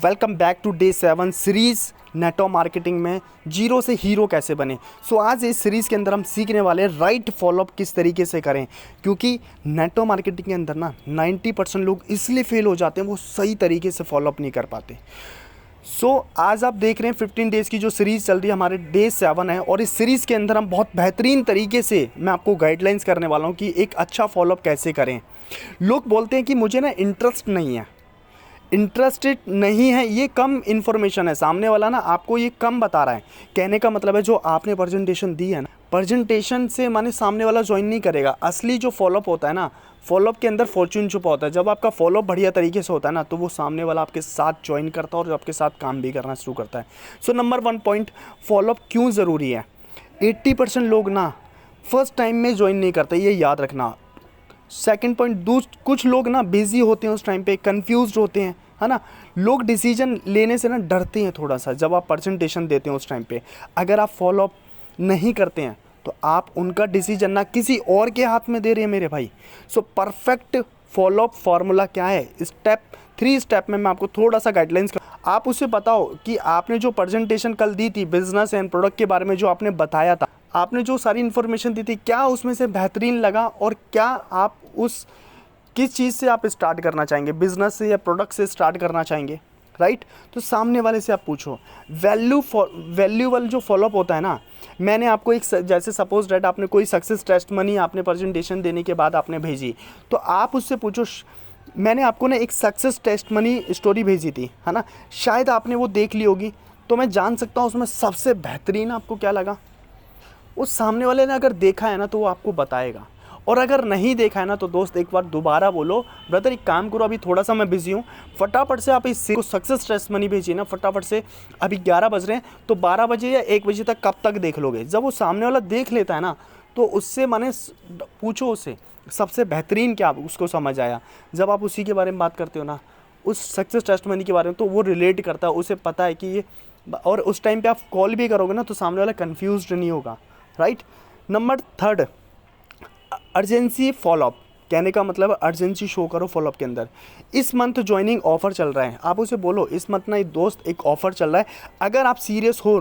Welcome back to day 7 series network marketing में zero से hero कैसे बने। आज इस सीरीज़ के अंदर हम सीखने वाले हैं राइट फॉलोअप किस तरीके से करें, क्योंकि नेटवर्क मार्केटिंग के अंदर ना 90% लोग इसलिए फेल हो जाते हैं, वो सही तरीके से फॉलोअप नहीं कर पाते। आज आप देख रहे हैं 15 डेज़ की जो सीरीज़ चल रही है, हमारे डे 7 है और इस सीरीज़ के अंदर हम बहुत बेहतरीन तरीके से मैं आपको गाइडलाइंस करने वाला हूँ कि एक अच्छा फॉलोअप कैसे करें। लोग बोलते हैं कि मुझे ना इंटरेस्टेड नहीं है, ये कम इन्फॉर्मेशन है, सामने वाला ना आपको ये कम बता रहा है। कहने का मतलब है जो आपने प्रेजेंटेशन दी है ना, प्रेजेंटेशन से माने सामने वाला ज्वाइन नहीं करेगा। असली जो फॉलोअप होता है ना, फॉलोअप के अंदर फॉर्चून छुपा होता है। जब आपका फॉलोअप बढ़िया तरीके से होता है ना, तो वो सामने वाला आपके साथ ज्वाइन करता है और आपके साथ काम भी करना शुरू करता है। नंबर 1 पॉइंट, फॉलोअप क्यों ज़रूरी है। 80% लोग ना फर्स्ट टाइम में ज्वाइन नहीं करते, ये याद रखना। सेकंड पॉइंट, कुछ लोग ना बिजी होते हैं उस टाइम पे, कंफ्यूज्ड होते हैं, है ना। लोग डिसीजन लेने से ना डरते हैं थोड़ा सा जब आप प्रेजेंटेशन देते हैं उस टाइम पे। अगर आप फॉलोअप नहीं करते हैं तो आप उनका डिसीजन ना किसी और के हाथ में दे रहे हैं मेरे भाई। परफेक्ट फॉलोअप फार्मूला क्या है, 3 स्टेप में मैं आपको थोड़ा सा गाइडलाइंस कर। आप उसे बताओ कि आपने जो प्रेजेंटेशन कल दी थी बिजनेस एंड प्रोडक्ट के बारे में, जो आपने बताया था, आपने जो सारी इन्फॉर्मेशन दी थी, क्या उसमें से बेहतरीन लगा और क्या आप उस किस चीज़ से आप स्टार्ट करना चाहेंगे, बिजनेस से या प्रोडक्ट से स्टार्ट करना चाहेंगे, राइट। तो सामने वाले से आप पूछो। वैल्यूबल जो फॉलोअप होता है ना, मैंने आपको एक जैसे सपोज डेट आपने कोई सक्सेस टेस्टमनी आपने प्रेजेंटेशन देने के बाद आपने भेजी, तो आप उससे पूछो। मैंने आपको ना एक सक्सेस टेस्टमनी स्टोरी भेजी थी, है ना, शायद आपने वो देख ली होगी, तो मैं जान सकता हूँ उसमें सबसे बेहतरीन आपको क्या लगा। उस सामने वाले ने अगर देखा है ना तो वो आपको बताएगा, और अगर नहीं देखा है ना तो दोस्त एक बार दोबारा बोलो, ब्रदर एक काम करो, अभी थोड़ा सा मैं बिजी हूँ, फटाफट से आप इस सक्सेस टेस्टमनी भेजिए ना फटाफट से। अभी 11 बज रहे हैं, तो 12 बजे या 1 बजे तक कब तक देख लोगे। जब वो सामने वाला देख लेता है ना, तो उससे माने पूछो उससे सबसे बेहतरीन क्या उसको समझ आया। जब आप उसी के बारे में बात करते हो ना, उस सक्सेस टेस्टमनी के बारे में, तो वो रिलेट करता है, उसे पता है कि ये, और उस टाइम पे आप कॉल भी करोगे ना तो सामने वाला कंफ्यूज्ड नहीं होगा, राइट। Number 3, urgency follow up. कहने का मतलब अर्जेंसी शो करो फॉलोअप के अंदर। इस मंथ ज्वाइनिंग ऑफर चल रहा है, आप उसे बोलो इस मंथ ना दोस्त एक ऑफर चल रहा है, अगर आप सीरियस हो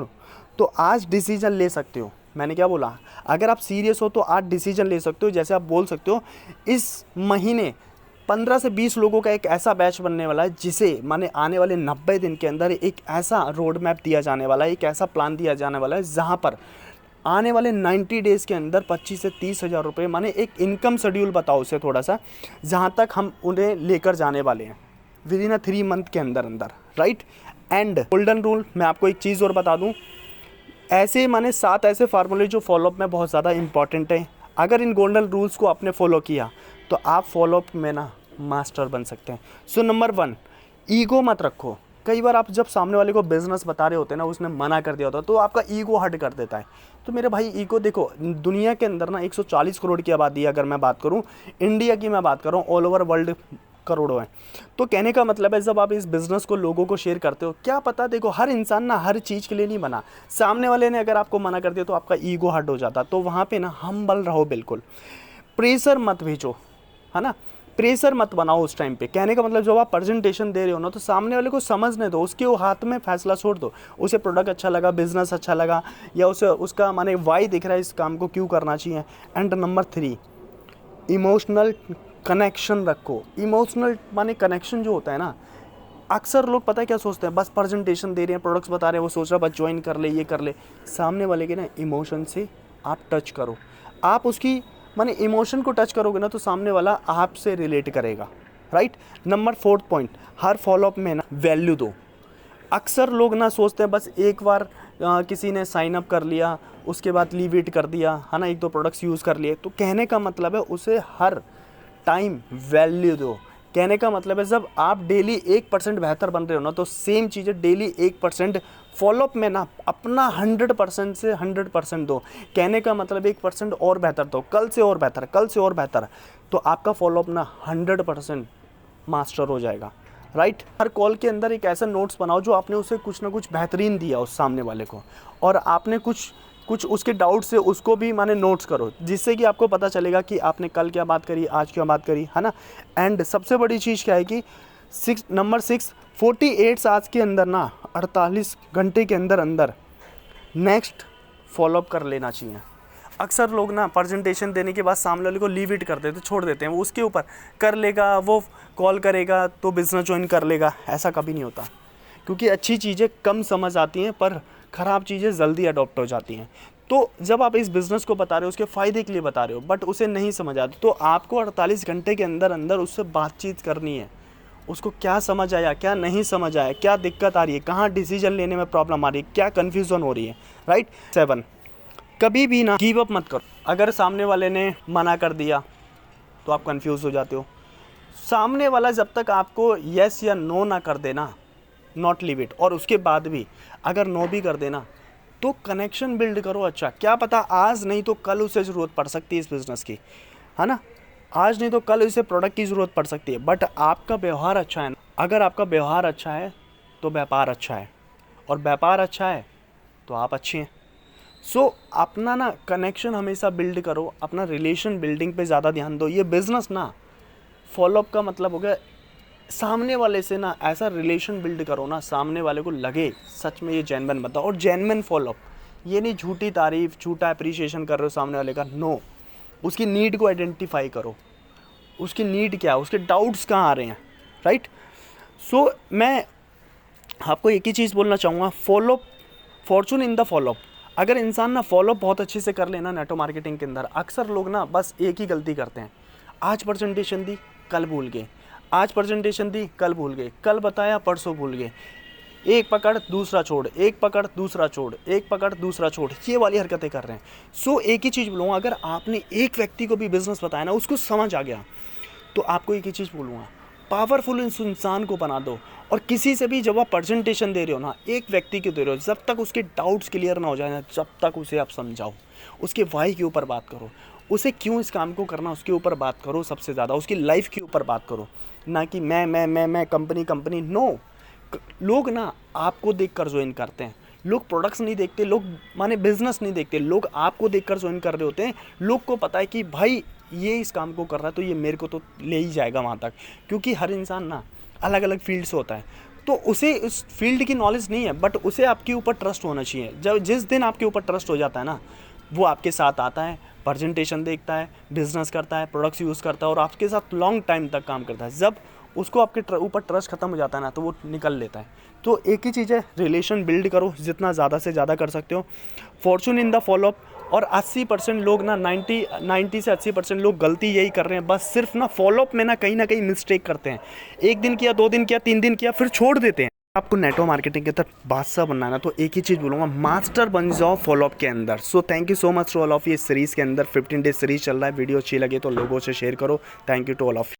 तो आज डिसीजन ले सकते हो। मैंने क्या बोला, अगर आप सीरियस हो तो आज डिसीजन ले सकते हो। जैसे आप बोल सकते हो इस महीने 15 से 20 लोगों का एक ऐसा बैच बनने वाला है, जिसे माने आने वाले 90 दिन के अंदर एक ऐसा रोड मैप दिया जाने वाला है, एक ऐसा प्लान दिया जाने वाला है, जहाँ पर आने वाले 90 डेज़ के अंदर 25 से 30 हज़ार रुपये, माने एक इनकम शेड्यूल बताओ उसे थोड़ा सा, जहाँ तक हम उन्हें लेकर जाने वाले हैं विदिन 3 मंथ के अंदर, राइट। एंड गोल्डन रूल, मैं आपको एक चीज़ और बता दूँ, ऐसे माने 7 ऐसे फार्मूले जो फॉलोअप में बहुत ज़्यादा इंपॉर्टेंट हैं। अगर इन गोल्डन रूल्स को आपने फॉलो किया तो आप फॉलोअप में ना मास्टर बन सकते हैं। नंबर 1, ईगो मत रखो। कई बार आप जब सामने वाले को बिज़नेस बता रहे होते हैं ना, उसने मना कर दिया होता है, तो आपका ईगो हर्ट कर देता है। तो मेरे भाई ईगो देखो, दुनिया के अंदर ना 140 करोड़ की आबादी, अगर मैं बात करूं इंडिया की, मैं बात कर रहा हूँ, ऑल ओवर वर्ल्ड करोड़ों हैं। तो कहने का मतलब है जब आप इस बिज़नेस को लोगों को शेयर करते हो, क्या पता, देखो हर इंसान ना हर चीज़ के लिए नहीं बना। सामने वाले ने अगर आपको मना कर दिया तो आपका ईगो हर्ट हो जाता। तो वहाँ पर ना हम्बल रहो, बिल्कुल प्रेशर मत भेजो, है ना, प्रेशर मत बनाओ उस टाइम पे। कहने का मतलब जब आप प्रेजेंटेशन दे रहे हो ना, तो सामने वाले को समझने दो, उसके वो हाथ में फैसला छोड़ दो। उसे प्रोडक्ट अच्छा लगा, बिजनेस अच्छा लगा, या उसे उसका माने वाई दिख रहा है इस काम को क्यों करना चाहिए। एंड नंबर 3, इमोशनल कनेक्शन रखो। इमोशनल माने कनेक्शन जो होता है ना, अक्सर लोग पता है क्या सोचते हैं, बस प्रेजेंटेशन दे रहे हैं, प्रोडक्ट्स बता रहे हैं, वो सोच रहा है बस ज्वाइन कर ले, ये कर ले। सामने वाले के ना इमोशन से आप टच करो, आप उसकी माने इमोशन को टच करोगे ना, तो सामने वाला आपसे रिलेट करेगा, राइट। नंबर 4 पॉइंट, हर फॉलोअप में ना वैल्यू दो। अक्सर लोग ना सोचते हैं बस एक बार किसी ने साइन अप कर लिया, उसके बाद लीव इट कर दिया, है ना, 1-2 प्रोडक्ट्स यूज़ कर लिए। तो कहने का मतलब है उसे हर टाइम वैल्यू दो। कहने का मतलब है जब आप डेली 1% बेहतर बन रहे हो ना, तो सेम चीज़ें डेली 1% फॉलोअप में ना अपना 100% से 100% दो। कहने का मतलब 1% और बेहतर दो, कल से और बेहतर, कल से और बेहतर, तो आपका फॉलोअप ना 100% मास्टर हो जाएगा, राइट। हर कॉल के अंदर एक ऐसा नोट्स बनाओ जो आपने उसे कुछ ना कुछ बेहतरीन दिया उस सामने वाले को, और आपने कुछ उसके डाउट से उसको भी माने नोट्स करो, जिससे कि आपको पता चलेगा कि आपने कल क्या बात करी, आज क्या बात करी, है ना। एंड सबसे बड़ी चीज़ क्या है कि नंबर 6, 48 आवर्स के अंदर ना, 48 घंटे के अंदर अंदर नेक्स्ट फॉलोअप कर लेना चाहिए। अक्सर लोग ना प्रेजेंटेशन देने के बाद सामने वाले को लीव इट कर देते, छोड़ देते हैं, वो उसके ऊपर कर लेगा, वो कॉल करेगा तो बिज़नेस ज्वाइन कर लेगा। ऐसा कभी नहीं होता, क्योंकि अच्छी चीज़ें कम समझ आती हैं पर ख़राब चीज़ें जल्दी अडॉप्ट हो जाती हैं। तो जब आप इस बिज़नेस को बता रहे हो, उसके फ़ायदे के लिए बता रहे हो, बट उसे नहीं समझ आती, तो आपको 48 घंटे के अंदर अंदर उससे बातचीत करनी है। उसको क्या समझ आया, क्या नहीं समझ आया, क्या दिक्कत आ रही है, कहाँ डिसीजन लेने में प्रॉब्लम आ रही है, क्या कन्फ्यूज़न हो रही है, राइट। 7, कभी भी ना गिव अप मत करो। अगर सामने वाले ने मना कर दिया तो आप कंफ्यूज हो जाते हो। सामने वाला जब तक आपको यस या नो ना कर देना, नॉट लीव इट, और उसके बाद भी अगर नो भी कर देना तो कनेक्शन बिल्ड करो। अच्छा, क्या पता आज नहीं तो कल उसे ज़रूरत पड़ सकती है इस बिज़नेस की, है ना। आज नहीं तो कल उसे प्रोडक्ट की ज़रूरत पड़ सकती है, बट आपका व्यवहार अच्छा है। अगर आपका व्यवहार अच्छा है तो व्यापार अच्छा है, और व्यापार अच्छा है तो आप अच्छे हैं। सो अपना ना कनेक्शन हमेशा बिल्ड करो, अपना रिलेशन बिल्डिंग पे ज़्यादा ध्यान दो। ये बिज़नेस ना फॉलोअप का मतलब हो गया, सामने वाले से ना ऐसा रिलेशन बिल्ड करो ना, सामने वाले को लगे सच में ये जेन्युइन बंदा, और जेन्युइन फॉलोअप। ये नहीं झूठी तारीफ, झूठा अप्रिशिएशन कर रहे हो सामने वाले का, नो। उसकी नीड को आइडेंटिफाई करो, उसकी नीड क्या है, उसके डाउट्स कहाँ आ रहे हैं, राइट। सो मैं आपको एक ही चीज़ बोलना चाहूँगा, follow up, Fortune in the follow up. अगर इंसान ना फॉलोअप बहुत अच्छे से कर लेना नेटवर्क मार्केटिंग के अंदर, अक्सर लोग ना बस एक ही गलती करते हैं, आज प्रेजेंटेशन दी कल भूल गए, आज प्रेजेंटेशन दी कल भूल गए, कल बताया परसों भूल गए, एक पकड़ दूसरा छोड़, एक पकड़ दूसरा छोड़, एक पकड़ दूसरा छोड़, ये वाली हरकतें कर रहे हैं। सो एक ही चीज़ बोलूँगा, अगर आपने एक व्यक्ति को भी बिज़नेस बताया ना, उसको समझ आ गया, तो आपको एक ही चीज़ बोलूँगा, पावरफुल इस इंसान को बना दो। और किसी से भी जब आप प्रेजेंटेशन दे रहे हो ना, एक व्यक्ति के दे रहे हो, जब तक उसके डाउट्स क्लियर ना हो जाए ना, जब तक उसे आप समझाओ, उसके वाई के ऊपर बात करो, उसे क्यों इस काम को करना उसके ऊपर बात करो, सबसे ज़्यादा उसकी लाइफ के ऊपर बात करो, ना कि मैं कंपनी। नो, लोग ना आपको देखकर ज्वाइन करते हैं, लोग प्रोडक्ट्स नहीं देखते, लोग माने बिजनेस नहीं देखते, लोग आपको देखकर ज्वाइन कर रहे होते हैं। लोग को पता है कि भाई ये इस काम को कर रहा है तो ये मेरे को तो ले ही जाएगा वहाँ तक, क्योंकि हर इंसान ना अलग अलग फील्ड से होता है, तो उसे उस फील्ड की नॉलेज नहीं है, बट उसे आपके ऊपर ट्रस्ट होना चाहिए। जब जिस दिन आपके ऊपर ट्रस्ट हो जाता है ना, वो आपके साथ आता है, प्रेजेंटेशन देखता है, बिजनेस करता है, प्रोडक्ट्स यूज़ करता है, और आपके साथ लॉन्ग टाइम तक काम करता है। जब उसको आपके ऊपर ट्रस्ट खत्म हो जाता है ना, तो वो निकल लेता है। तो एक ही चीज़ है, रिलेशन बिल्ड करो जितना ज़्यादा से ज़्यादा कर सकते हो, फॉर्चून इन द फॉलोअप। और 80% लोग ना 90 से 80% लोग गलती यही कर रहे हैं, बस सिर्फ ना फॉलोअप में ना कहीं मिस्टेक करते हैं। एक दिन किया, 2 दिन किया, 3 दिन किया, फिर छोड़ देते हैं। आपको नेटवर्क मार्केटिंग के तरफ बादशाह बनना है ना, तो एक ही चीज़ बोलूँगा, मास्टर बन जाओ फॉलोअप के अंदर। So thank you so much to all of you. इस सीरीज़ के अंदर 15 डेज सीरीज़ चल रहा है। वीडियो अच्छी लगे तो लोगों से शेयर करो। Thank you to all of you.